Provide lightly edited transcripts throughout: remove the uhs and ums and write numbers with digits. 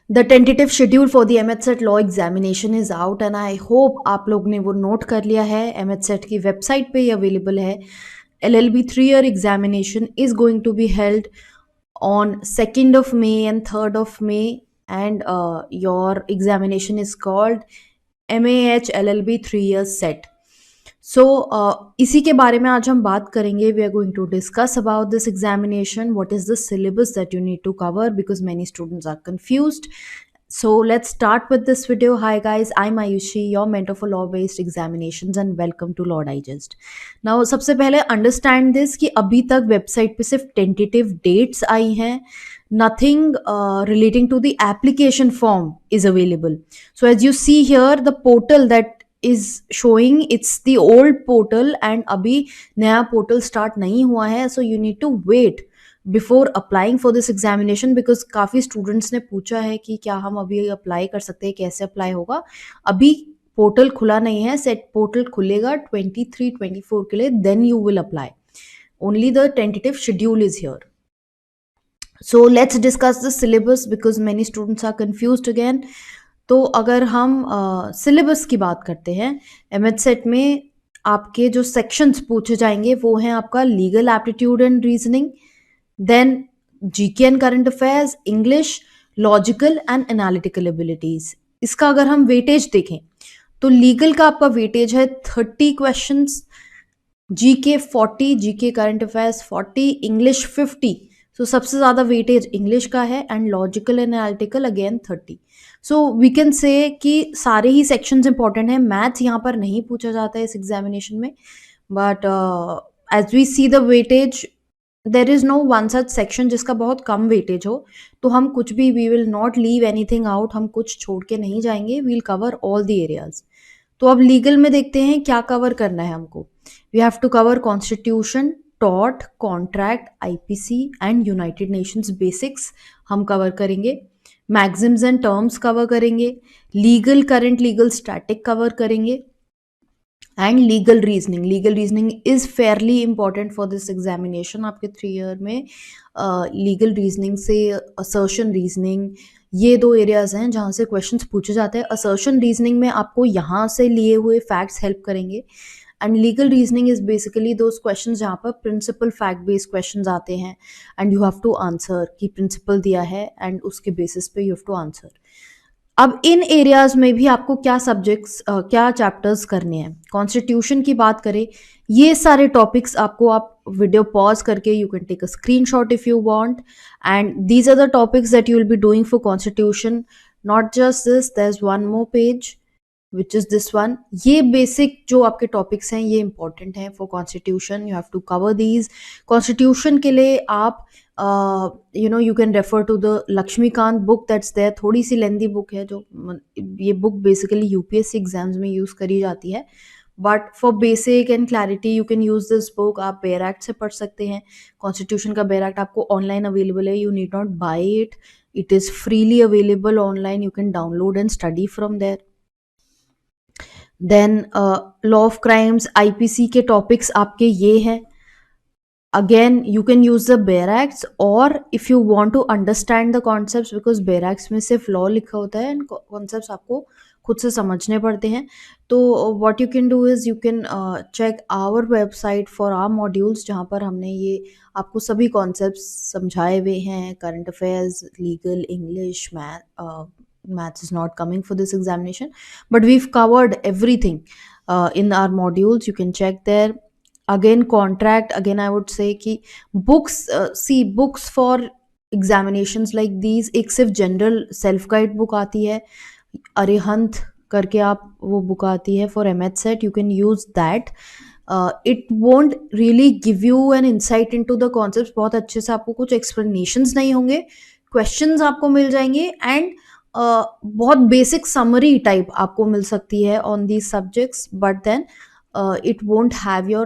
The tentative schedule for the MHCET law examination is out and I hope आप लोग ने वो note कर लिया है। एमएचसेट की वेबसाइट पे ये अवेलेबल है। LLB 3 year examination is going to be held on 2nd of May and 3rd of May, and your examination is called MAH LLB 3 year set. सो इसी के बारे में आज हम बात करेंगे। We are going to discuss about this examination, what is the syllabus that you need to cover because many students are confused. So let's start with this video. Hi guys, I'm Ayushi, your mentor for law-based examinations and welcome to Law Digest. Now सबसे पहले understand this कि अभी तक website पे सिर्फ tentative dates आई हैं. Nothing relating to the application form is available. So as you see here, the portal that is showing it's the old portal and अभी नया पोर्टल स्टार्ट नहीं हुआ है. So you need to wait before applying for this examination because काफ़ी students ने पूछा है कि क्या हम अभी अप्लाई कर सकते हैं, कैसे अप्लाई होगा. अभी पोर्टल खुला नहीं है. सेट पोर्टल खुलेगा 23-24 के लिए, then you will apply. Only the tentative schedule is here. So let's discuss the syllabus because many students are confused again. तो अगर हम सिलेबस की बात करते हैं, एमएचसेट में आपके जो सेक्शंस पूछे जाएंगे वो हैं आपका legal aptitude and reasoning, then GK and current affairs, English, logical and analytical abilities. इसका अगर हम वेटेज देखें तो लीगल का आपका वेटेज है 30 questions, GK 40, GK current affairs 40, English 50. So सबसे ज़्यादा वेटेज इंग्लिश का है and logical and analytical again 30. So we can say कि सारे ही सेक्शंस इंपॉर्टेंट हैं. मैथ्स यहाँ पर नहीं पूछा जाता है इस एग्जामिनेशन में, but as we see the weightage there is no one such section जिसका बहुत कम वेटेज हो. तो हम कुछ भी, we will not leave anything out, हम कुछ छोड़ के नहीं जाएंगे. We will cover all the areas. तो अब लीगल में देखते हैं क्या कवर करना है हमको. We have to cover constitution, tort, contract, IPC and United Nations basics हम कवर करेंगे. मैक्सिम्स एंड टर्म्स कवर करेंगे. Legal current, legal static cover करेंगे. And legal reasoning is fairly important for this examination. आपके 3 year में legal reasoning से assertion reasoning, ये दो areas हैं जहाँ से क्वेश्चंस पूछे जाते हैं. असर्शन रीजनिंग में आपको यहाँ से लिए हुए फैक्ट्स हेल्प करेंगे and legal reasoning is basically those questions जहाँ पर प्रिंसिपल फैक्ट बेस्ड क्वेश्चंस आते हैं and you have to answer कि प्रिंसिपल दिया है एंड उसके बेसिस पे यू हैव टू आंसर. अब इन एरियाज में भी आपको क्या सब्जेक्ट्स, क्या चैप्टर्स करने हैं. कॉन्स्टिट्यूशन की बात करें, ये सारे टॉपिक्स आपको, आप वीडियो पॉज करके you can take a screenshot if you want, and these are the topics that you will be doing for constitution. Not just this, there is one more page which is this one. ये basic जो आपके topics हैं ये important हैं for constitution. You have to cover these. Constitution के लिए आप you can refer to the Laxmikanth book that's there. थोड़ी सी लेंदी बुक है, जो ये बुक बेसिकली यूपीएससी एग्जाम्स में यूज करी जाती है, but for basic and clarity you can use this book. आप बेयर एक्ट से पढ़ सकते हैं. कॉन्स्टिट्यूशन का बेयर एक्ट आपको ऑनलाइन अवेलेबल है. You need not buy it, it is freely available online. You can download and study from there. Then law of crimes, IPC के topics आपके ये हैं. Again, you can use the bare acts, or if you want to understand the concepts, because bare acts में सिर्फ law लिखा होता है and concepts आपको खुद से समझने पड़ते हैं. तो what you can do is you can check our website for our modules, जहाँ पर हमने ये आपको सभी concepts समझाए हुए हैं. current affairs, legal, English, maths is not coming for this examination, but we've covered everything in our modules. You can check there. Again, contract, again I would say कि books, see books for examinations like these, एक सिर्फ general self guide book आती है, अरिहंत करके आप वो book आती है for MHCET. You can use that. It won't really give you an insight into the concepts. बहुत अच्छे से आपको कुछ एक्सप्लेनेशंस नहीं होंगे, क्वेश्चंस आपको मिल जाएंगे एंड बहुत बेसिक समरी टाइप आपको मिल सकती है on these subjects, but then it won't have your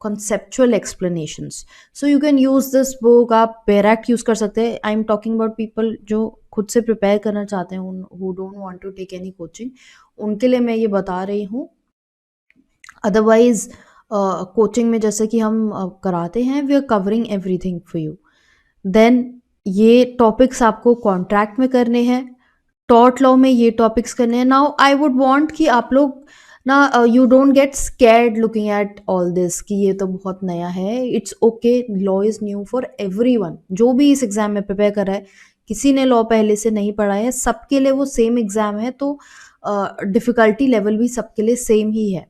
conceptual explanations. So you can use this book. आप बेयर एक्ट यूज कर सकते हैं. I am talking about people जो खुद से प्रिपेयर करना चाहते हैं, who don't want to take any coaching, उनके लिए मैं ये बता रही हूँ. अदरवाइज कोचिंग में जैसे कि हम कराते हैं, we are covering everything for you. Then ये टॉपिक्स आपको कॉन्ट्रैक्ट में करने हैं, टॉर्ट लॉ में ये टॉपिक्स करने हैं। नाउ आई वुड वांट कि आप लोग ना you don't get scared looking at all this कि ये तो बहुत नया है। It's okay, law is new for everyone. जो भी इस एग्जाम में प्रिपेयर कर रहा है, किसी ने लॉ पहले से नहीं पढ़ा है, सबके लिए वो सेम एग्जाम है, तो डिफिकल्टी लेवल भी सबके लिए सेम ही है।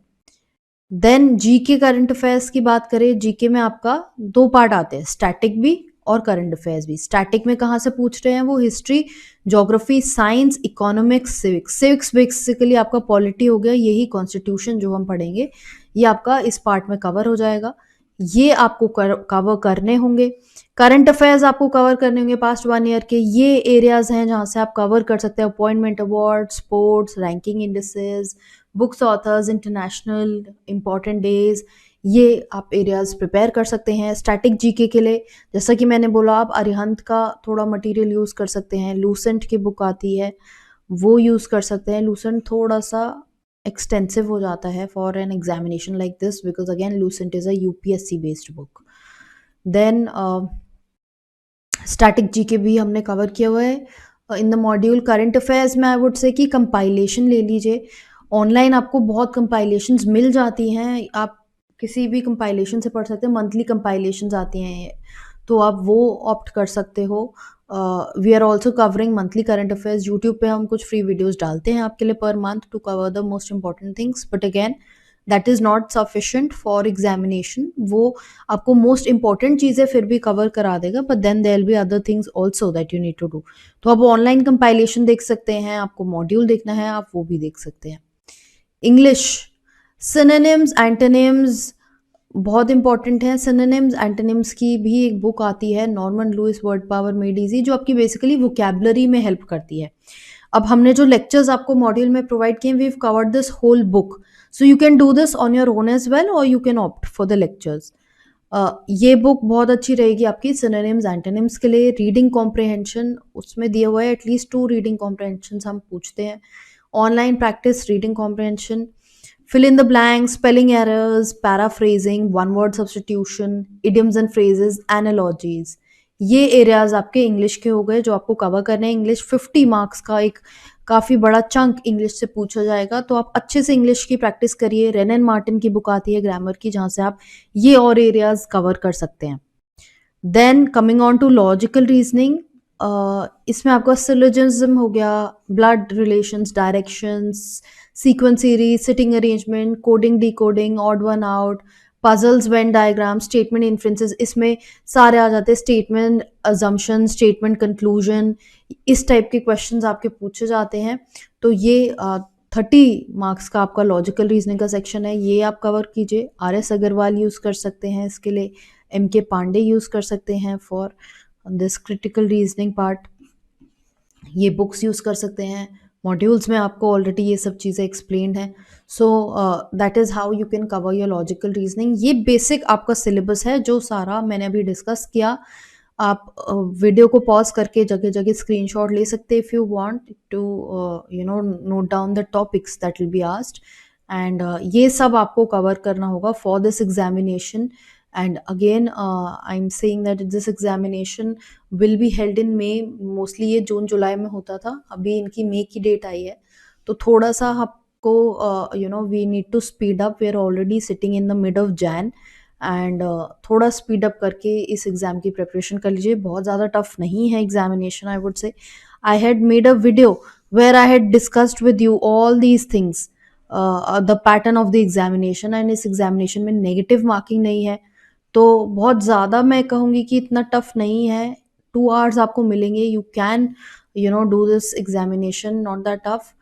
देन जीके करंट अफेयर्स की बात करें, जीके में आपका दो पार्ट आते हैं, स्टैटिक भी और करंट अफेयर्स भी। स्टैटिक में कहाँ से पूछ रहे हैं वो, history, geography, science, economics, civics. Civics basically आपका पॉलिटी हो गया, यही कॉन्स्टिट्यूशन जो हम पढ़ेंगे ये आपका इस पार्ट में कवर हो जाएगा। ये आपको कवर करने होंगे। करंट अफेयर्स आपको कवर करने होंगे पास्ट 1 ईयर के। ये एरियाज हैं जहाँ से आप कवर कर सकते हैं, appointment award, sports, ranking indices, books, authors, international important days, ये आप एरियाज प्रिपेयर कर सकते हैं। स्टैटिक जीके के लिए जैसा कि मैंने बोला, आप अरिहंत का थोड़ा मटेरियल यूज़ कर सकते हैं, लूसेंट की बुक आती है वो यूज़ कर सकते हैं। लूसेंट थोड़ा सा एक्सटेंसिव हो जाता है for an examination like this, because again Lucent is a UPSC based book. Then static GK भी हमने कवर किया हुआ है in the module. Current affairs में आई वुड से कि कंपाइलेशन ले लीजिए। ऑनलाइन आपको बहुत कंपाइलेशंस मिल जाती हैं, आप किसी भी कंपाइलेशन से पढ़ सकते हैं। मंथली कंपाइलेशंस आती हैं तो आप वो ऑप्ट कर सकते हो। We are also covering monthly current affairs. YouTube पे हम कुछ फ्री वीडियोस डालते हैं आपके लिए per month to cover the most important things, but again that is not sufficient for examination. वो आपको मोस्ट इंपॉर्टेंट चीज़ें फिर भी कवर करा देगा, but then there will be other things also that you need to do. तो आप online compilation देख सकते हैं, आपको मॉड्यूल देखना है आप वो भी देख सकते हैं। इंग्लिश, सिनोनिम्स, एंटोनिम्स बहुत इंपॉर्टेंट है। सिनोनिम्स एंटोनिम्स की भी एक बुक आती है, Norman Lewis Word Power Made Easy, जो आपकी बेसिकली वोकैबुलरी में हेल्प करती है। अब हमने जो लेक्चर्स आपको मॉड्यूल में प्रोवाइड किए, we have covered this whole book, so you can do this on your own as well और you can opt for the lectures. ये बुक बहुत अच्छी रहेगी आपकी सिनोनिम्स एंटोनिम्स के लिए। रीडिंग कॉम्प्रिहेंशन उसमें दिया हुआ है, एटलीस्ट 2 रीडिंग कॉम्प्रिहेंशन हम पूछते हैं। Online practice reading comprehension, fill in the blanks, spelling errors, paraphrasing, one word substitution, idioms and phrases, analogies। ये एरियाज आपके इंग्लिश के हो गए जो आपको कवर करने हैं। इंग्लिश 50 मार्क्स का एक काफ़ी बड़ा चंक इंग्लिश से पूछा जाएगा, तो आप अच्छे से इंग्लिश की प्रैक्टिस करिए। रेन एंड मार्टिन की बुक आती है ग्रामर की, जहाँ से आप ये और एरियाज कवर कर सकते हैं। Then coming on to logical reasoning, इसमें आपका सिलोजिज्म हो गया, blood relations, directions, sequence series, sitting arrangement, coding decoding, odd one out, puzzles, Venn diagram, statement inferences, इसमें सारे आ जाते हैं। स्टेटमेंट अजम्पशन, स्टेटमेंट कंक्लूजन, इस टाइप के क्वेश्चंस आपके पूछे जाते हैं। तो ये 30 मार्क्स का आपका लॉजिकल रीजनिंग का सेक्शन है, ये आप कवर कीजिए। आर एस अग्रवाल यूज़ कर सकते हैं इसके लिए, एम के पांडे यूज़ कर सकते हैं for this critical reasoning part, ये बुक्स यूज़ कर सकते हैं। मॉड्यूल्स में आपको ऑलरेडी ये सब चीज़ें एक्सप्लेन्ड हैं। So that is how you can cover your logical reasoning. ये बेसिक आपका सिलेबस है जो सारा मैंने अभी डिस्कस किया। आप वीडियो को पॉज करके जगह जगह स्क्रीनशॉट ले सकते हैं if you want to note down the topics that will be asked, and ये सब आपको कवर करना होगा for this examination. And again I am saying that this examination will be held in May. Mostly ये जून जुलाई में होता था, अभी इनकी मई की डेट आई है, तो थोड़ा सा आपको we need to speed up. We are already sitting in the mid of Jan, and थोड़ा स्पीड अप करके इस एग्ज़ाम की प्रिपरेशन कर लीजिए। बहुत ज़्यादा टफ नहीं है examination, I would say. I had made a video where I had discussed with you all these things, the pattern of the examination, and इस एग्जामिनेशन में नेगेटिव मार्किंग नहीं है, तो बहुत ज़्यादा मैं कहूँगी कि इतना टफ नहीं है। 2 आवर्स आपको मिलेंगे, you can do this examination, not that tough.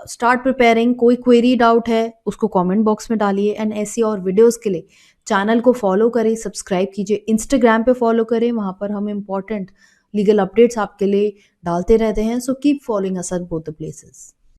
Start preparing. कोई क्वेरी डाउट है उसको कमेंट बॉक्स में डालिए, एंड ऐसी और वीडियोस के लिए चैनल को फॉलो करें, सब्सक्राइब कीजिए, इंस्टाग्राम पे फॉलो करें, वहाँ पर हम इम्पॉर्टेंट लीगल अपडेट्स आपके लिए डालते रहते हैं। So keep following us at both the places.